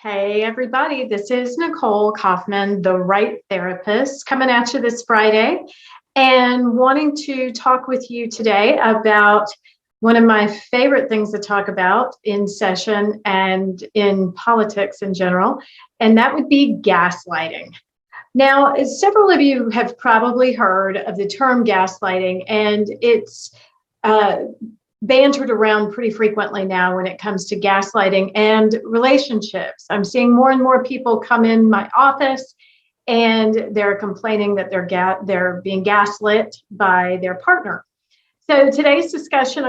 Hey, everybody, this is Nicole Kaufman, the Right Therapist, coming at you this Friday and wanting to talk with you today about one of my favorite things to talk about in session and in politics in general, and that would be gaslighting. Now, several of you have probably heard of the term gaslighting, and it's uh, bantered around pretty frequently now when it comes to gaslighting and relationships. I'm seeing more and more people come in my office and they're complaining that they're being gaslit by their partner. So today's discussion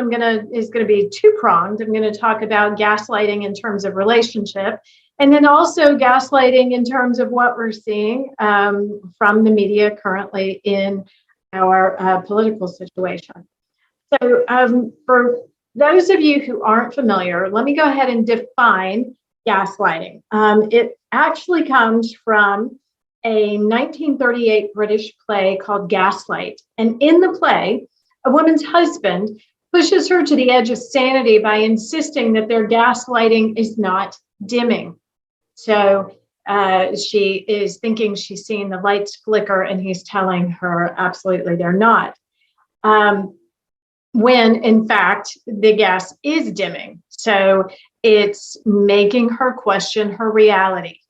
is gonna be two-pronged. I'm gonna talk about gaslighting in terms of relationship, and then also gaslighting in terms of what we're seeing from the media currently in our political situation. So for those of you who aren't familiar, let me go ahead and define gaslighting. It actually comes from a 1938 British play called Gaslight. And in the play, a woman's husband pushes her to the edge of sanity by insisting that their gaslighting is not dimming. So she is thinking she's seeing the lights flicker, and he's telling her absolutely they're not. When in fact the gas is dimming. So it's making her question her reality.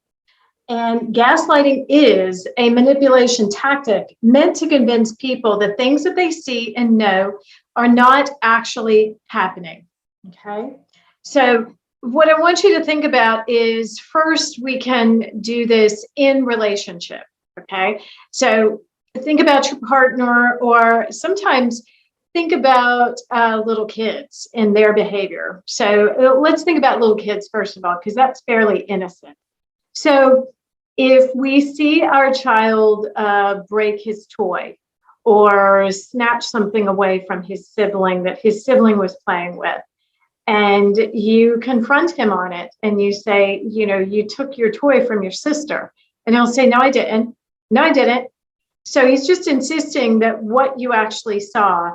And gaslighting is a manipulation tactic meant to convince people that things that they see and know are not actually happening. Okay. So what I want you to think about is, first, we can do this in relationship. Okay. So think about your partner, or sometimes think about little kids and their behavior. So let's think about little kids first of all, because that's fairly innocent. So if we see our child break his toy or snatch something away from his sibling that his sibling was playing with, and you confront him on it and you say, you took your toy from your sister, and he'll say, no, I didn't. No, I didn't. So he's just insisting that what you actually saw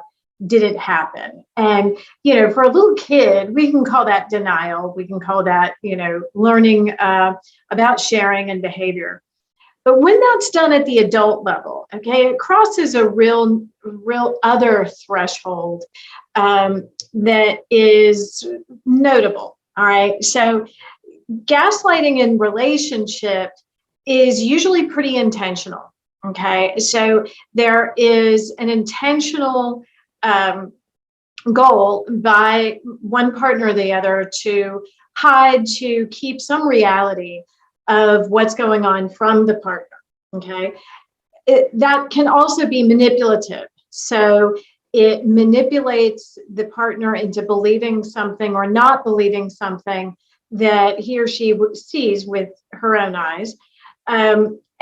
didn't happen. And, for a little kid, we can call that denial. We can call that, learning about sharing and behavior. But when that's done at the adult level, okay, it crosses a real other threshold that is notable. All right. So gaslighting in relationship is usually pretty intentional. Okay. So there is an intentional goal by one partner or the other to hide, to keep some reality of what's going on from the partner. Okay. That can also be manipulative. So it manipulates the partner into believing something or not believing something that he or she sees with her own eyes.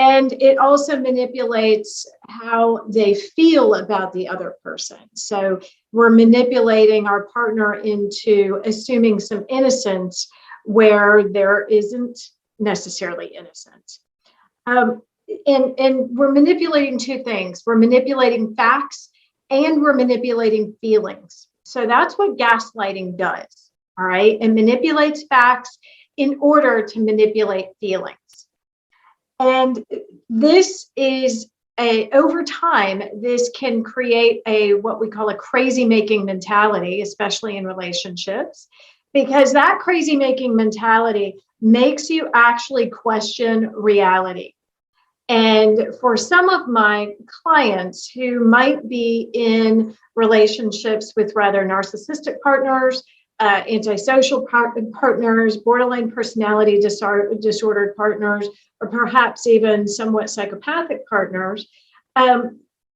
And it also manipulates how they feel about the other person. So we're manipulating our partner into assuming some innocence where there isn't necessarily innocence. And we're manipulating two things. We're manipulating facts and we're manipulating feelings. So that's what gaslighting does. All right. It manipulates facts in order to manipulate feelings. And this is over time, this can create what we call a crazy making mentality, especially in relationships, because that crazy making mentality makes you actually question reality. And for some of my clients who might be in relationships with rather narcissistic partners, antisocial partners, borderline personality disordered partners, or perhaps even somewhat psychopathic partners,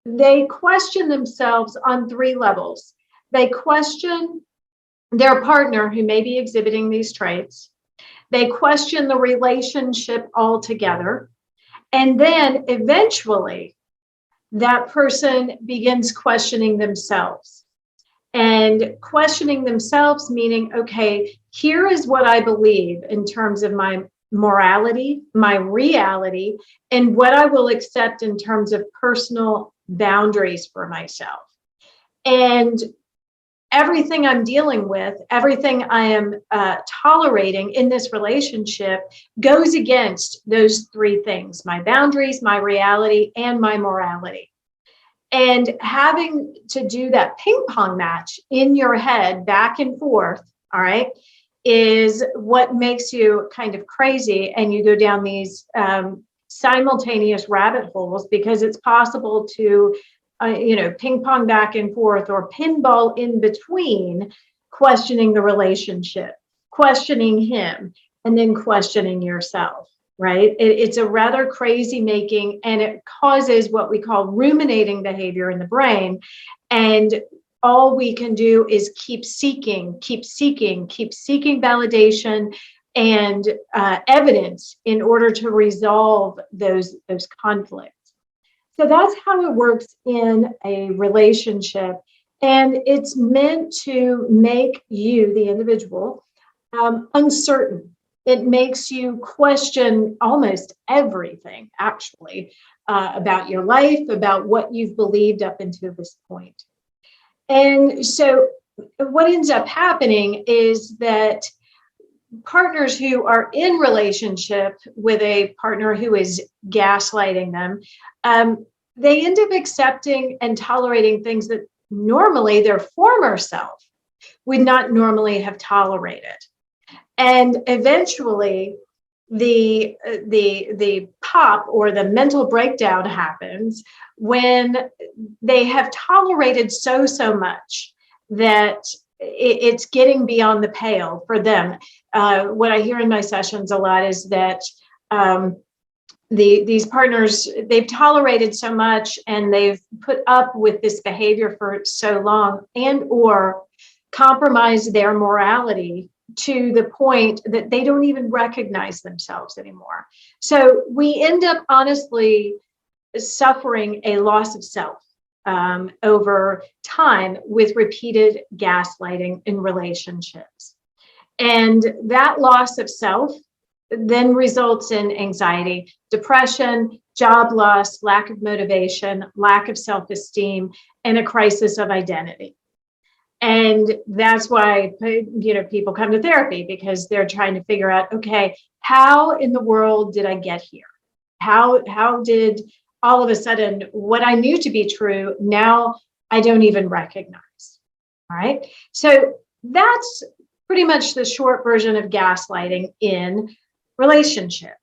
they question themselves on three levels. They question their partner who may be exhibiting these traits. They question the relationship altogether. And then eventually, that person begins questioning themselves. And questioning themselves meaning, okay, here is what I believe in terms of my morality, my reality, and what I will accept in terms of personal boundaries for myself. And everything I'm dealing with, everything I am tolerating in this relationship goes against those three things: my boundaries, my reality, and my morality. And having to do that ping pong match in your head back and forth, all right, is what makes you kind of crazy. And you go down these simultaneous rabbit holes, because it's possible to, ping pong back and forth, or pinball in between, questioning the relationship, questioning him, and then questioning yourself. Right? It's a rather crazy making, and it causes what we call ruminating behavior in the brain. And all we can do is keep seeking validation and evidence in order to resolve those conflicts. So that's how it works in a relationship. And it's meant to make you, the individual, uncertain. It makes you question almost everything, actually, about your life, about what you've believed up until this point. And so what ends up happening is that partners who are in relationship with a partner who is gaslighting them, they end up accepting and tolerating things that normally their former self would not normally have tolerated. And eventually the pop, or the mental breakdown, happens when they have tolerated so much that it's getting beyond the pale for them. What I hear in my sessions a lot is that these partners, they've tolerated so much and they've put up with this behavior for so long, and or compromised their morality to the point that they don't even recognize themselves anymore. So we end up honestly suffering a loss of self over time with repeated gaslighting in relationships. And that loss of self then results in anxiety, depression, job loss, lack of motivation, lack of self-esteem, and a crisis of identity. And that's why, people come to therapy, because they're trying to figure out, okay, how in the world did I get here? How did all of a sudden what I knew to be true, now I don't even recognize? All right. So that's pretty much the short version of gaslighting in relationship.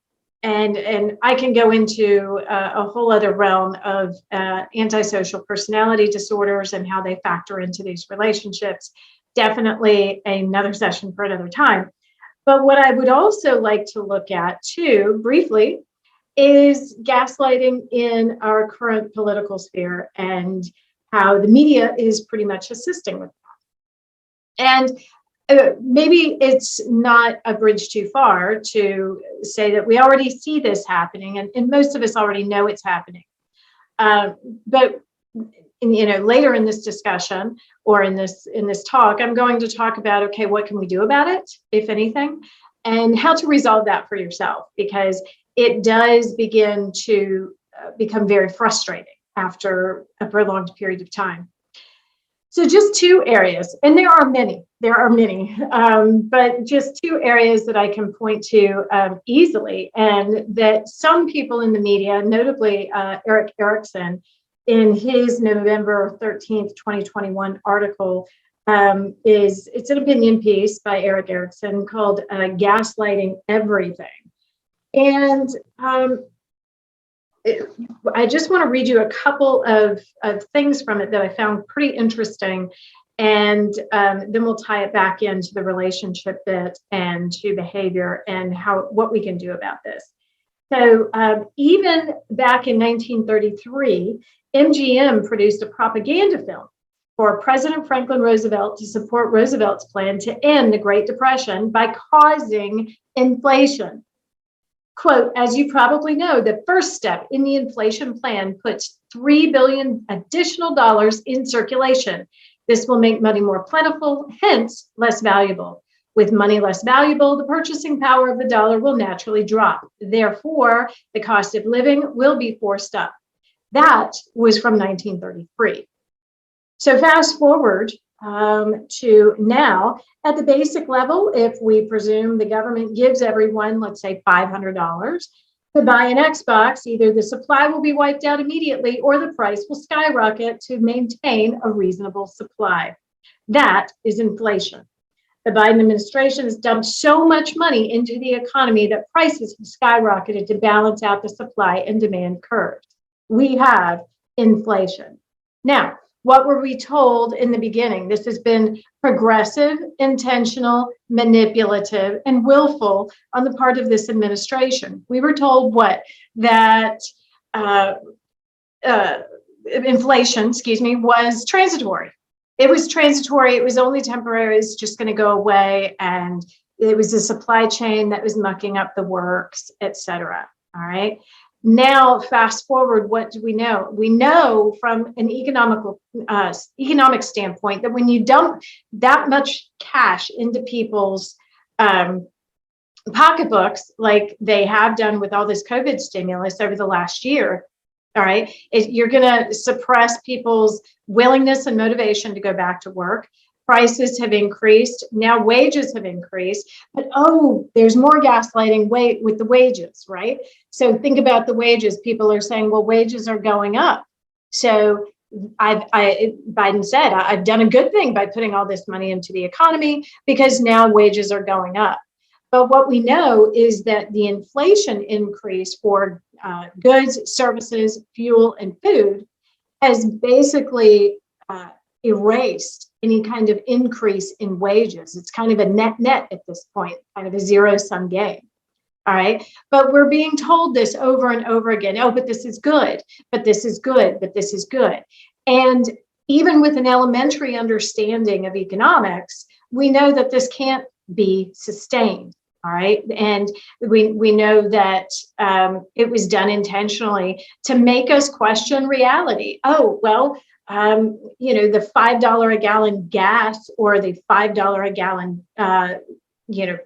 And I can go into a whole other realm of antisocial personality disorders and how they factor into these relationships. Definitely another session for another time. But what I would also like to look at too, briefly, is gaslighting in our current political sphere and how the media is pretty much assisting with that. And maybe it's not a bridge too far to say that we already see this happening, and most of us already know it's happening. But later in this discussion, or in this talk, I'm going to talk about, okay, what can we do about it, if anything, and how to resolve that for yourself, because it does begin to become very frustrating after a prolonged period of time. So just two areas, and there are many, but just two areas that I can point to easily, and that some people in the media, notably Erik Erikson, in his November 13th, 2021 article, it's an opinion piece by Erik Erikson called Gaslighting Everything. And I just want to read you a couple of things from it that I found pretty interesting, and then we'll tie it back into the relationship bit and to behavior and what we can do about this. So even back in 1933, MGM produced a propaganda film for President Franklin Roosevelt to support Roosevelt's plan to end the Great Depression by causing inflation. Quote, as you probably know, the first step in the inflation plan puts $3 billion additional dollars in circulation. This will make money more plentiful, hence less valuable. With money less valuable, the purchasing power of the dollar will naturally drop. Therefore, the cost of living will be forced up. That was from 1933. So fast forward to now, at the basic level, if we presume the government gives everyone, let's say $500 to buy an Xbox, either the supply will be wiped out immediately or the price will skyrocket to maintain a reasonable supply. That is inflation. The Biden administration has dumped so much money into the economy that prices have skyrocketed to balance out the supply and demand curves. We have inflation. Now, what were we told in the beginning? This has been progressive, intentional, manipulative, and willful on the part of this administration. We were told what? That inflation, was transitory. It was transitory. It was only temporary. It's just going to go away. And it was a supply chain that was mucking up the works, et cetera. All right. Now, fast forward, what do we know? We know from an economic standpoint that when you dump that much cash into people's pocketbooks, like they have done with all this COVID stimulus over the last year, all right, you're going to suppress people's willingness and motivation to go back to work. Prices have increased. Now wages have increased, but there's more gaslighting with the wages, right? So think about the wages. People are saying, well, wages are going up. So Biden said, I've done a good thing by putting all this money into the economy because now wages are going up. But what we know is that the inflation increase for goods, services, fuel, and food has basically erased any kind of increase in wages. It's kind of a net at this point, kind of a zero-sum game. All right. But we're being told this over and over again. Oh, but this is good, but this is good, but this is good. And even with an elementary understanding of economics, we know that this can't be sustained. All right. And we know that it was done intentionally to make us question reality. Oh, well, the $5 a gallon gas or the $5 a gallon,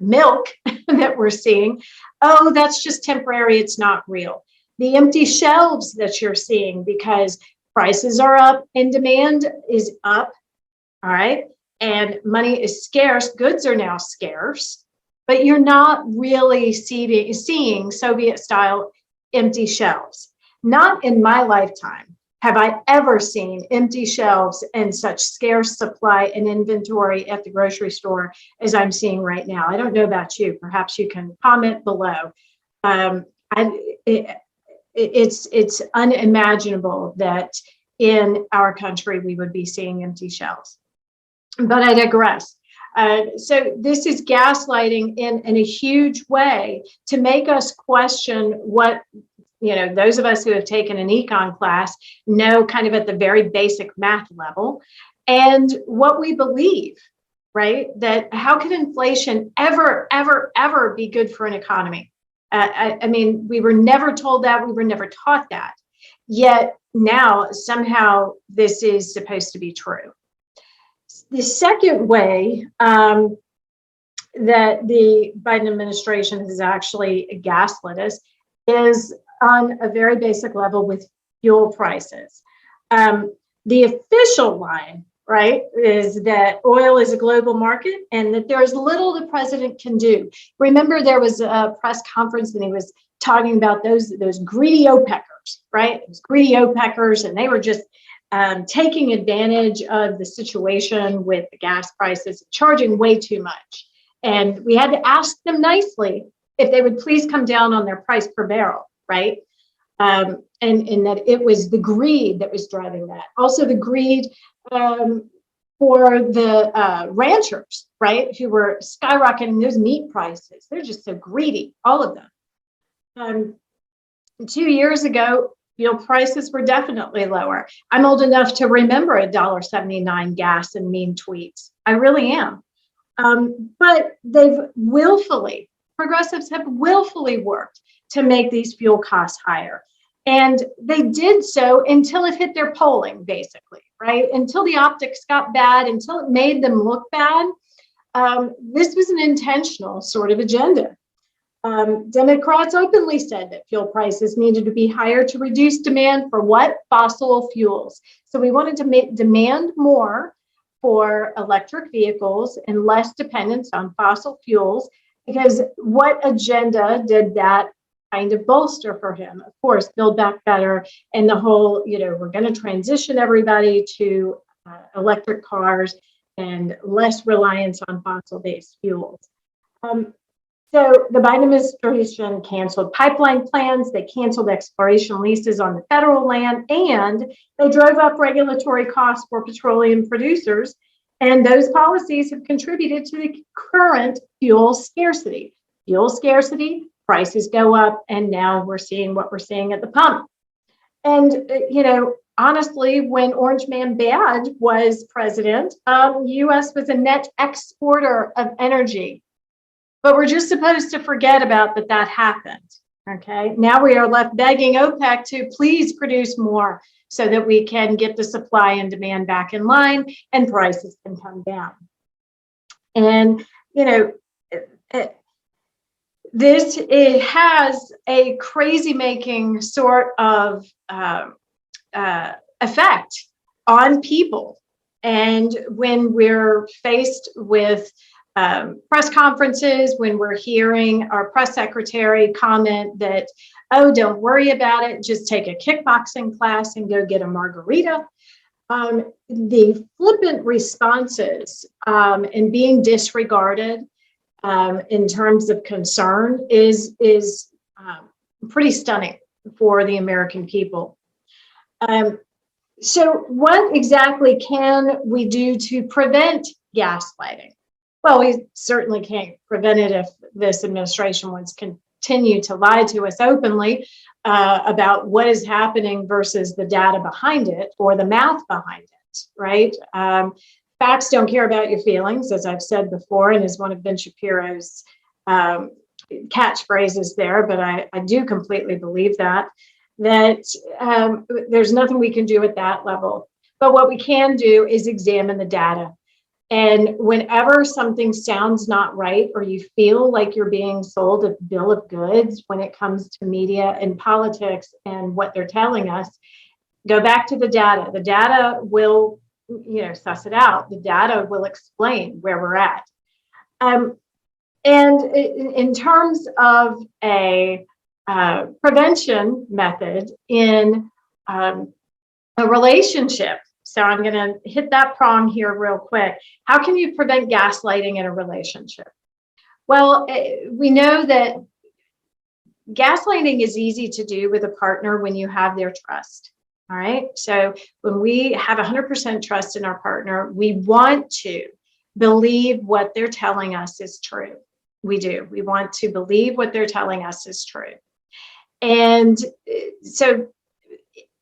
milk that we're seeing. Oh, that's just temporary. It's not real. The empty shelves that you're seeing because prices are up and demand is up. All right. And money is scarce. Goods are now scarce. But you're not really seeing Soviet-style empty shelves. Not in my lifetime have I ever seen empty shelves and such scarce supply and inventory at the grocery store as I'm seeing right now. I don't know about you. Perhaps you can comment below. It's unimaginable that in our country we would be seeing empty shelves. But I digress. So this is gaslighting in a huge way to make us question what, those of us who have taken an econ class know kind of at the very basic math level and what we believe, right? That how can inflation ever be good for an economy? I mean, we were never told that. We were never taught that. Yet now somehow this is supposed to be true. The second way that the Biden administration has actually gaslit us is on a very basic level with fuel prices. The official line, right, is that oil is a global market and that there is little the president can do. Remember, there was a press conference and he was talking about those greedy OPECers, right? Those greedy OPECers, and they were just taking advantage of the situation with the gas prices, charging way too much. And we had to ask them nicely if they would please come down on their price per barrel, right? And that it was the greed that was driving that. Also the greed for the ranchers, right? Who were skyrocketing those meat prices. They're just so greedy, all of them. 2 years ago, fuel prices were definitely lower. I'm old enough to remember $1.79 gas and mean tweets. I really am. But progressives have willfully worked to make these fuel costs higher. And they did so until it hit their polling, basically, right? Until the optics got bad, until it made them look bad. This was an intentional sort of agenda. Democrats openly said that fuel prices needed to be higher to reduce demand for what? Fossil fuels. So we wanted to demand more for electric vehicles and less dependence on fossil fuels, because what agenda did that kind of bolster for him? Of course, Build Back Better and the whole, we're going to transition everybody to electric cars and less reliance on fossil-based fuels. So the Biden administration canceled pipeline plans, they canceled exploration leases on the federal land, and they drove up regulatory costs for petroleum producers. And those policies have contributed to the current fuel scarcity. Fuel scarcity, prices go up, and now we're seeing what we're seeing at the pump. And, honestly, when Orange Man Bad was president, U.S. was a net exporter of energy. But we're just supposed to forget about that happened, okay? Now we are left begging OPEC to please produce more so that we can get the supply and demand back in line and prices can come down. And, it has a crazy-making sort of effect on people. And when we're faced with press conferences, when we're hearing our press secretary comment that, oh, don't worry about it, just take a kickboxing class and go get a margarita. The flippant responses and being disregarded in terms of concern is pretty stunning for the American people. So what exactly can we do to prevent gaslighting? Well, we certainly can't prevent it if this administration wants to continue to lie to us openly about what is happening versus the data behind it or the math behind it, right? Facts don't care about your feelings, as I've said before, and is one of Ben Shapiro's catchphrases there, but I do completely believe that there's nothing we can do at that level. But what we can do is examine the data. And whenever something sounds not right, or you feel like you're being sold a bill of goods when it comes to media and politics and what they're telling us, go back to the data. The data will, suss it out. The data will explain where we're at. And in terms of a prevention method in a relationship, so I'm going to hit that prong here real quick. How can you prevent gaslighting in a relationship? Well, we know that gaslighting is easy to do with a partner when you have their trust. All right. So when we have 100% trust in our partner, we want to believe what they're telling us is true. We do. We want to believe what they're telling us is true. And so,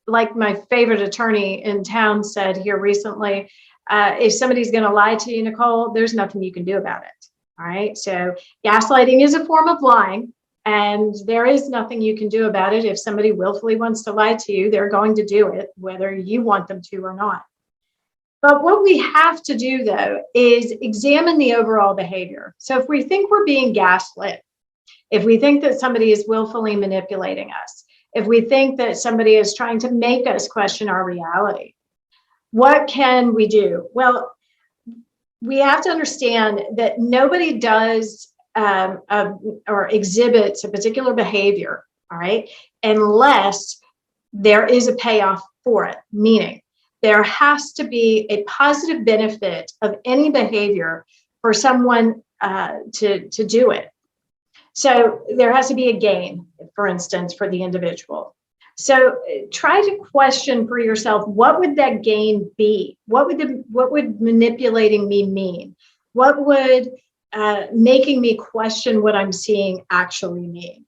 like my favorite attorney in town said here recently, if somebody's going to lie to you, Nicole, there's nothing you can do about it. All right. So gaslighting is a form of lying, and there is nothing you can do about it. If somebody willfully wants to lie to you, they're going to do it, whether you want them to or not. But what we have to do, though, is examine the overall behavior. So if we think we're being gaslit, if we think that somebody is willfully manipulating us, if we think that somebody is trying to make us question our reality, what can we do? Well, we have to understand that nobody does or exhibits a particular behavior, all right, unless there is a payoff for it, meaning there has to be a positive benefit of any behavior for someone to do it. So there has to be a gain, for instance, for the individual. So try to question for yourself, what would that gain be? What would manipulating me mean? What would making me question what I'm seeing actually mean?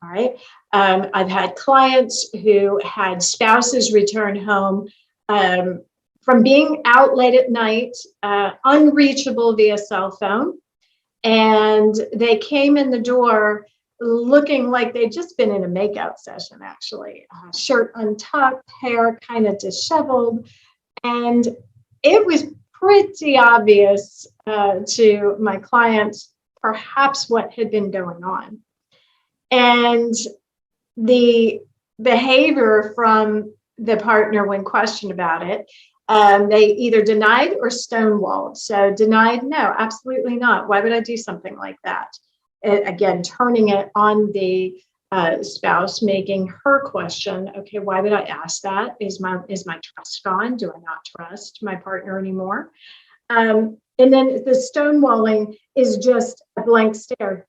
All right. I've had clients who had spouses return home from being out late at night, unreachable via cell phone. And they came in the door looking like they'd just been in a makeout session, actually. Shirt untucked, hair kind of disheveled. And it was pretty obvious to my clients perhaps what had been going on. And the behavior from the partner when questioned about it They either denied or stonewalled. So denied, no, absolutely not. Why would I do something like that? Again, turning it on the spouse, making her question, okay, why would I ask that? Is my trust gone? Do I not trust my partner anymore? And then the stonewalling is just a blank stare,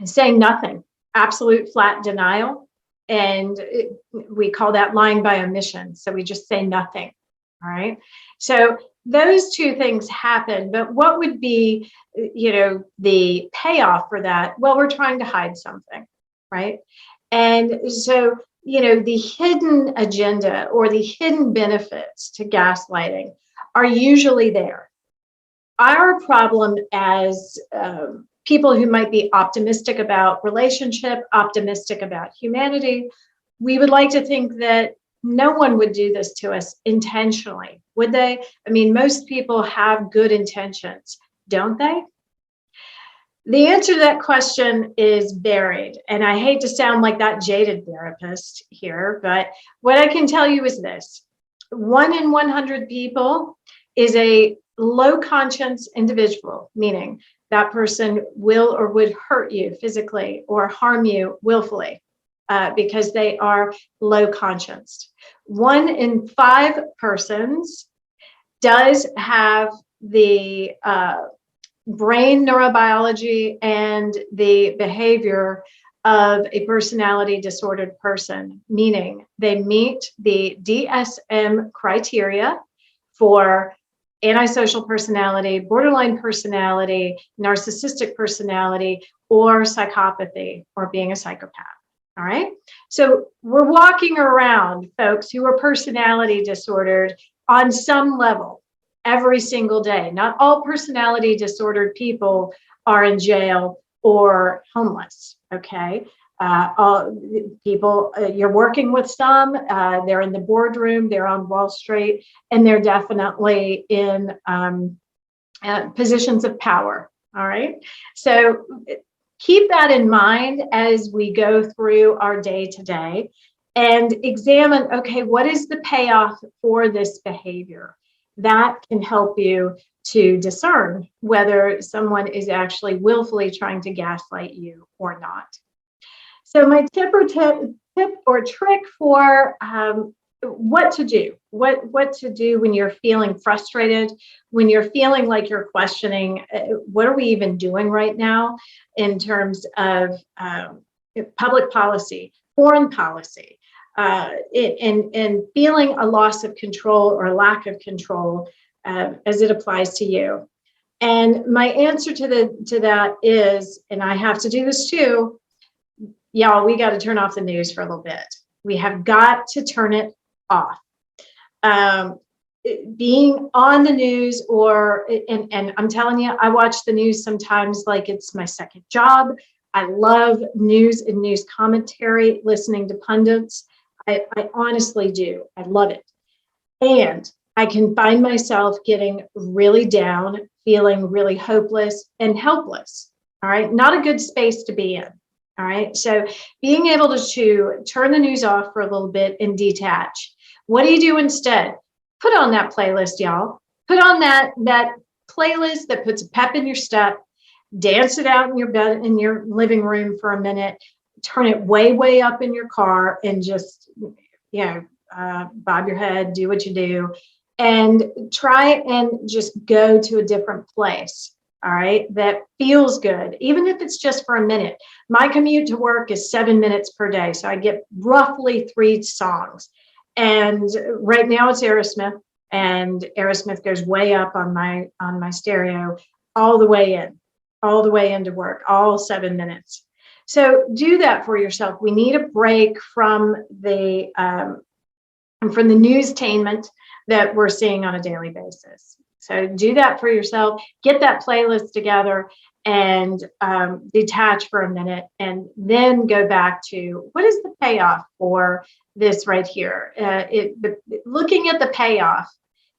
saying nothing, absolute flat denial. And we call that lying by omission. So we just say nothing. All right. So those two things happen. But what would be, the payoff for that? Well, we're trying to hide something, right? And so, the hidden agenda or the hidden benefits to gaslighting are usually there. Our problem as people who might be optimistic about relationship, optimistic about humanity, we would like to think that no one would do this to us intentionally, would they? I mean, most people have good intentions, don't they? The answer to that question is buried. And I hate to sound like that jaded therapist here, but what I can tell you is this: 1 in 100 people is a low conscience individual, meaning that person will or would hurt you physically or harm you willfully because they are low conscience. 1 in 5 persons does have the brain neurobiology and the behavior of a personality disordered person, meaning they meet the DSM criteria for antisocial personality, borderline personality, narcissistic personality, or psychopathy, or being a psychopath. All right. So we're walking around, folks, who are personality disordered on some level every single day. Not all personality disordered people are in jail or homeless. Okay. All people, you're working with some, they're in the boardroom, they're on Wall Street, and they're definitely in positions of power. All right. So keep that in mind as we go through our day to day and examine, okay, what is the payoff for this behavior? That can help you to discern whether someone is actually willfully trying to gaslight you or not. So my tip or trick for what to do when you're feeling frustrated, when you're feeling like you're questioning, what are we even doing right now in terms of public policy, foreign policy, and feeling a loss of control or lack of control as it applies to you. And my answer to that is, and I have to do this too, y'all, we got to turn off the news for a little bit. We have got to turn it off. Being on the news and I'm telling you, I watch the news sometimes like it's my second job. I love news and news commentary, listening to pundits. I honestly do. I love it. And I can find myself getting really down, feeling really hopeless and helpless. All right. Not a good space to be in. All right. So being able to turn the news off for a little bit and detach. What do you do instead? Put on that playlist, y'all. Put on that playlist that puts a pep in your step. Dance it out in your bed, in your living room for a minute. Turn it way, way up in your car and just, bob your head, do what you do, and try and just go to a different place. All right, that feels good, even if it's just for a minute. My commute to work is 7 minutes per day, so I get roughly 3 songs. And right now it's Aerosmith, and Aerosmith goes way up on my stereo all the way into work, all 7 minutes. So do that for yourself. We need a break from the newstainment that we're seeing on a daily basis. So do that for yourself. Get that playlist together and detach for a minute, and then go back to what is the payoff for this right here. Looking at the payoff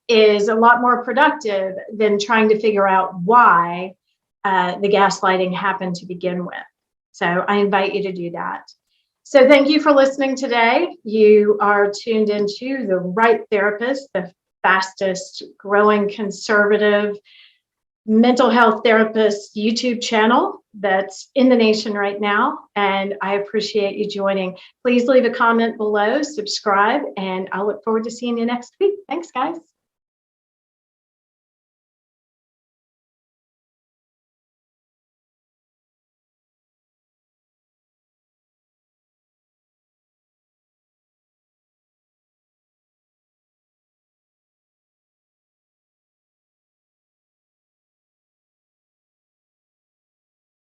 is a lot more productive than trying to figure out why the gaslighting happened to begin with. So I invite you to do that. So thank you for listening today. You are tuned into The Right Therapist, the fastest growing conservative mental health therapist YouTube channel that's in the nation right now. And I appreciate you joining. Please leave a comment below, subscribe, and I look forward to seeing you next week. Thanks, guys.